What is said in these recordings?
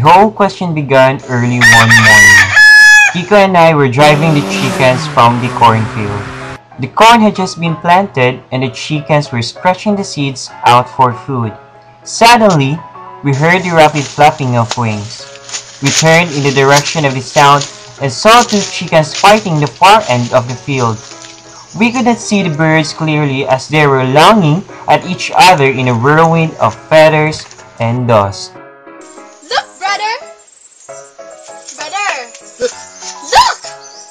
whole question began early one morning. Kiko and I were driving the chickens from the cornfield. The corn had just been planted and the chickens were stretching the seeds out for food. Suddenly, we heard the rapid flapping of wings. We turned in the direction of the sound and saw two chickens fighting the far end of the field. We could not see the birds clearly as they were lunging at each other in a whirlwind of feathers and dust. Look, brother! Brother! Look!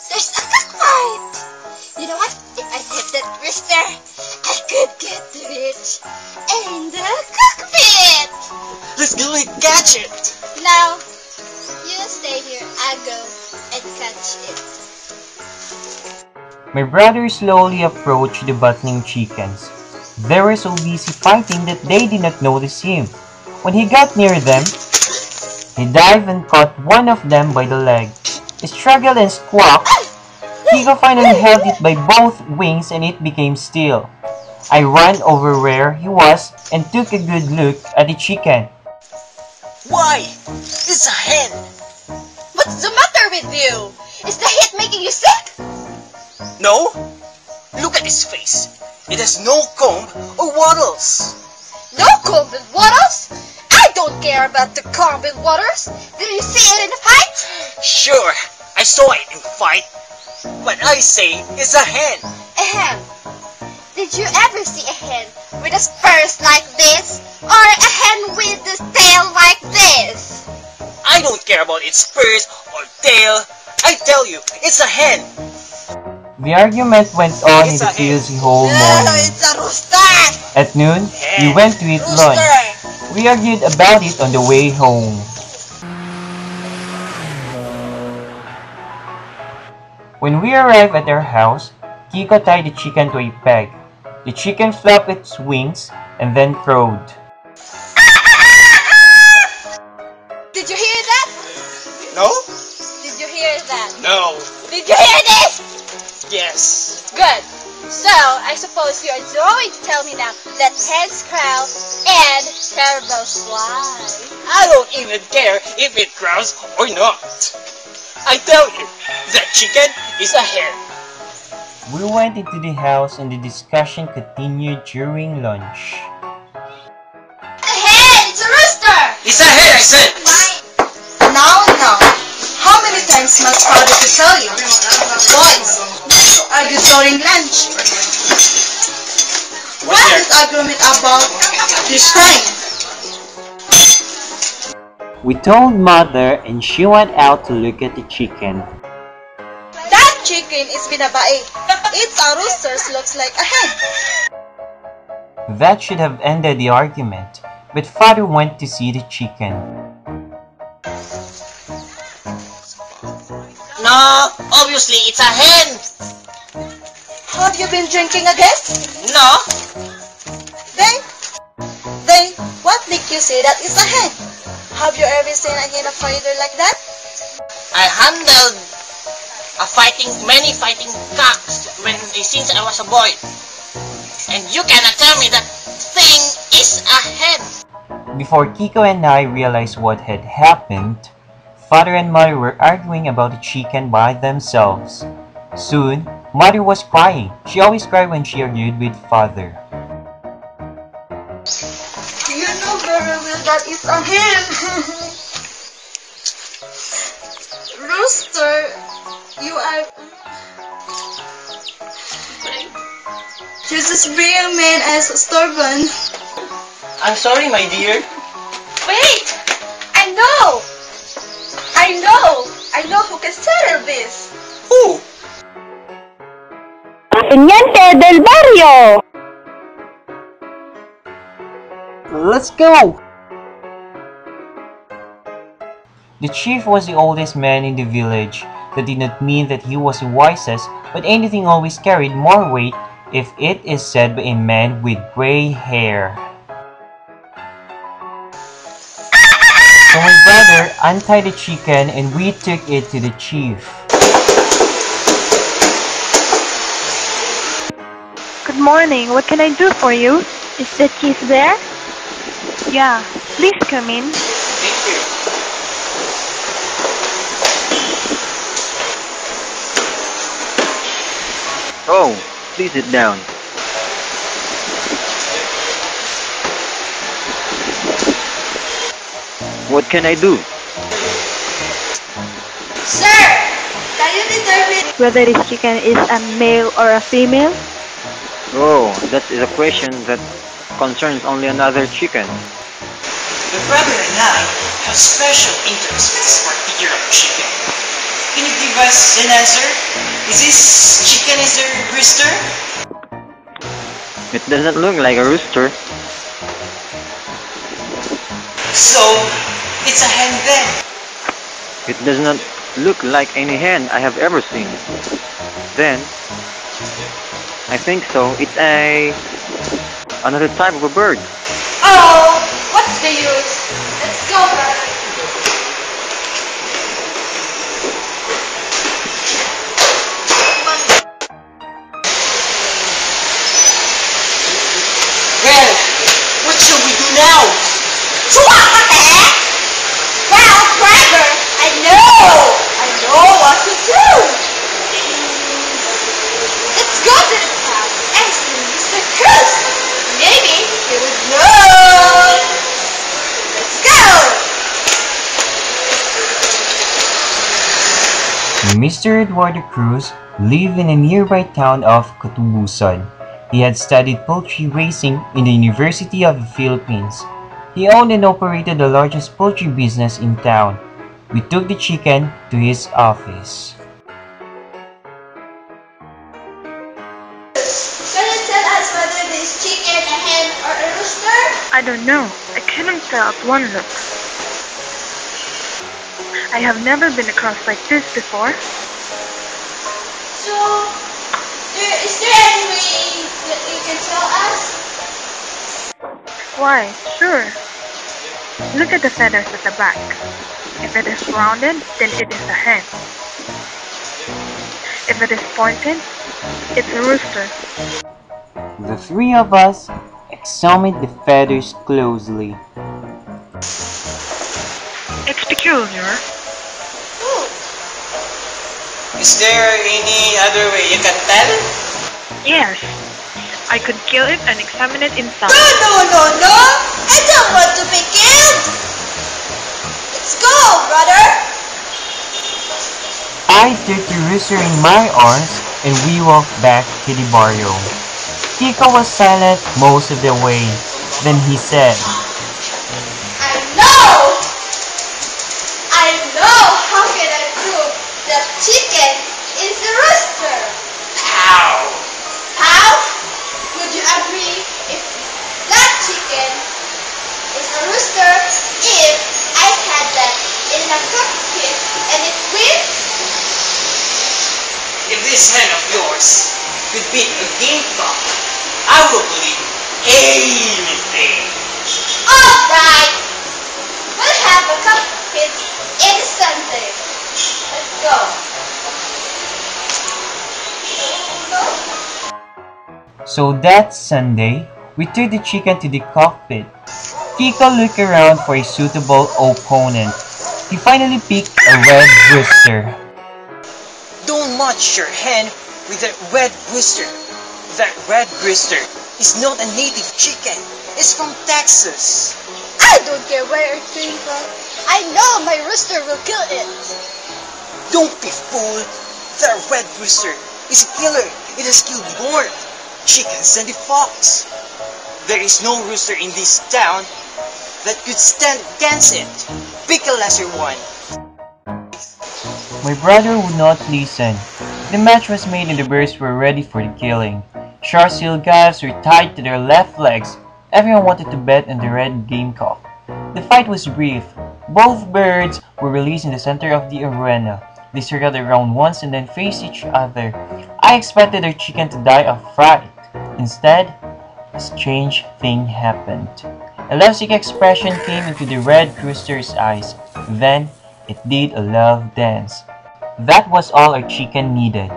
There's a cockfight! You know what? If I hit that rooster, I could get rich in the cockpit! Let's do it! Catch it! Now, you stay here. I go and catch it. My brother slowly approached the battling chickens. They were so busy fighting that they did not notice him. When he got near them, he dived and caught one of them by the leg. It struggled and squawked. Kiko finally held it by both wings and it became still. I ran over where he was and took a good look at the chicken. Why? It's a hen! What's the matter with you? Is the heat making you sick? No? Look at his face. It has no comb or wattles. No comb and wattles? I don't care about the comb and wattles. Did you see it in the fight? Sure, I saw it in fight. But I say it's a hen. A hen? Did you ever see a hen with a spurs like this? Or a hen with a tail like this? I don't care about its spurs or tail. I tell you, it's a hen. The argument went on in the fields the whole morning. It's a rooster! At noon, we went to eat lunch. We argued about it on the way home. When we arrived at our house, Kiko tied the chicken to a peg. The chicken flapped its wings and then crowed. Did you hear that? No? Did you hear that? No. Did you hear this? Yes. Good. So, I suppose you are going to tell me now that hens crow and sparrows fly. I don't even care if it crows or not. I tell you, that chicken is a hen. We went into the house and the discussion continued during lunch. A hen! It's a rooster! It's a hen, I said! Now, how many times must father to tell you? Boys, are you storing lunch? What is argument about this time? We told mother and she went out to look at the chicken. That chicken is binabae. It's a rooster, looks like a hen. That should have ended the argument, but father went to see the chicken. No, obviously it's a hen. Have you been drinking again? No. Then, what make you say that it's a hen? Have you ever seen a hen fighter like that? I handled many fighting cocks since I was a boy. And you cannot tell me that thing is a hen. Before Kiko and I realized what had happened, father and mother were arguing about the chicken by themselves. Soon, mother was crying. She always cried when she argued with father. You know very well that it's a hen. Rooster, you are... You're just being mean as stubborn. I'm sorry, my dear. Wait! I know who can settle this. Who? Teniente del barrio! Let's go! The chief was the oldest man in the village. That did not mean that he was the wisest, but anything always carried more weight if it is said by a man with gray hair. So my brother untied the chicken and we took it to the chief. Good morning, what can I do for you? Is the chief there? Yeah, please come in. Thank you. Oh, please sit down. What can I do? Sir, can you determine Whether this chicken is a male or a female? Oh, that is a question that concerns only another chicken. Your brother and I have special interest with this particular chicken. Can you give us an answer? Is this chicken is a rooster? It doesn't look like a rooster. So, it's a hen then. It does not look like any hen I have ever seen. Then, I think so. It's another type of a bird. Oh, what's the use? Let's go, brother. Well, what shall we do now? What the heck? Well, Trevor, I know what to do. Let's go to the town and see Mr. Cruz. Maybe he would know. Let's go. Mr. Eduardo Cruz lived in a nearby town of Catubusad. He had studied poultry raising in the University of the Philippines. He owned and operated the largest poultry business in town. We took the chicken to his office. Can you tell us whether this chicken a hen or a rooster? I don't know. I cannot tell at one look. I have never been across like this before. So, is there any way that you can tell us? Why, sure. Look at the feathers at the back. If it is rounded, then it is a hen. If it is pointed, it's a rooster. The three of us examined the feathers closely. It's peculiar. Ooh, Is there any other way you can tell? Yes. I could kill it and examine it inside. no! I don't want to be killed! Let's go, brother! I took the rooster in my arms and we walked back to the barrio. Kiko was silent most of the way. Then he said, I know! How can I prove that chicken is a rooster? How? How? Would you agree if that chicken is a rooster if I had that in a cockpit and it wins? If this hen of yours could beat a gamecock, I will believe anything. Alright! We'll have a cockpit in Sunday. Let's go. So that Sunday, we took the chicken to the cockpit. Kiko looked around for a suitable opponent. He finally picked a red rooster. Don't match your hen with that red rooster. That red rooster is not a native chicken. It's from Texas. I don't care where it came from. I know my rooster will kill it. Don't be fooled. That red rooster is a killer. It has killed more chickens than the fox. There is no rooster in this town that could stand against it. Pick a lesser one. My brother would not listen. The match was made and the birds were ready for the killing. Sharp seal gaffs were tied to their left legs. Everyone wanted to bet on the red gamecock. The fight was brief. Both birds were released in the center of the arena. They circled around once and then faced each other. I expected their chicken to die of fright. Instead, a strange thing happened. A lovesick expression came into the red rooster's eyes. Then, it did a love dance. That was all our chicken needed.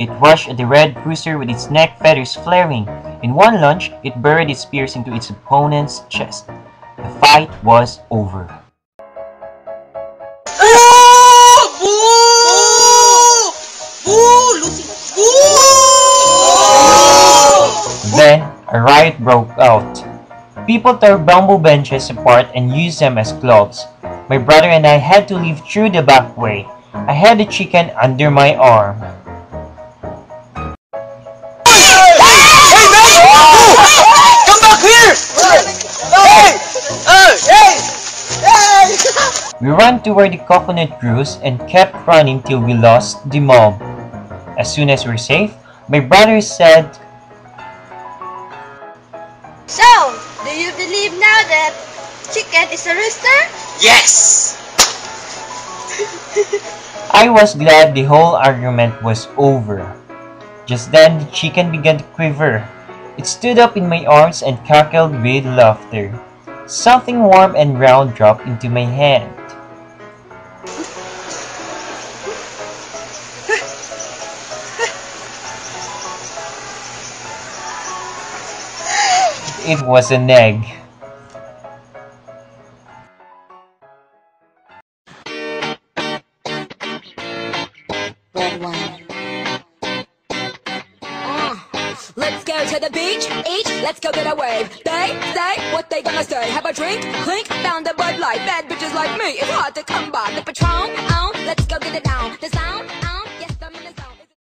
It rushed at the red rooster with its neck feathers flaring. In one lunge, it buried its spears into its opponent's chest. The fight was over. Boo! Boo! Boo! Losing. Boo! A riot broke out. People tore bamboo benches apart and used them as gloves. My brother and I had to leave through the back way. I had the chicken under my arm. Come back here! Hey! Hey! We ran to where the coconut grows and kept running till we lost the mob. As soon as we're safe, my brother said, So, do you believe now that chicken is a rooster? Yes! I was glad the whole argument was over. Just then, the chicken began to quiver. It stood up in my arms and cackled with laughter. Something warm and round dropped into my hand. It was an egg. Red wine. Let's go to the beach, let's go get a wave. They say what they gonna say. Have a drink, clink, found a Bud Light. Bad bitches like me, it's hard to come by. The Patron, let's go get it down. The sound,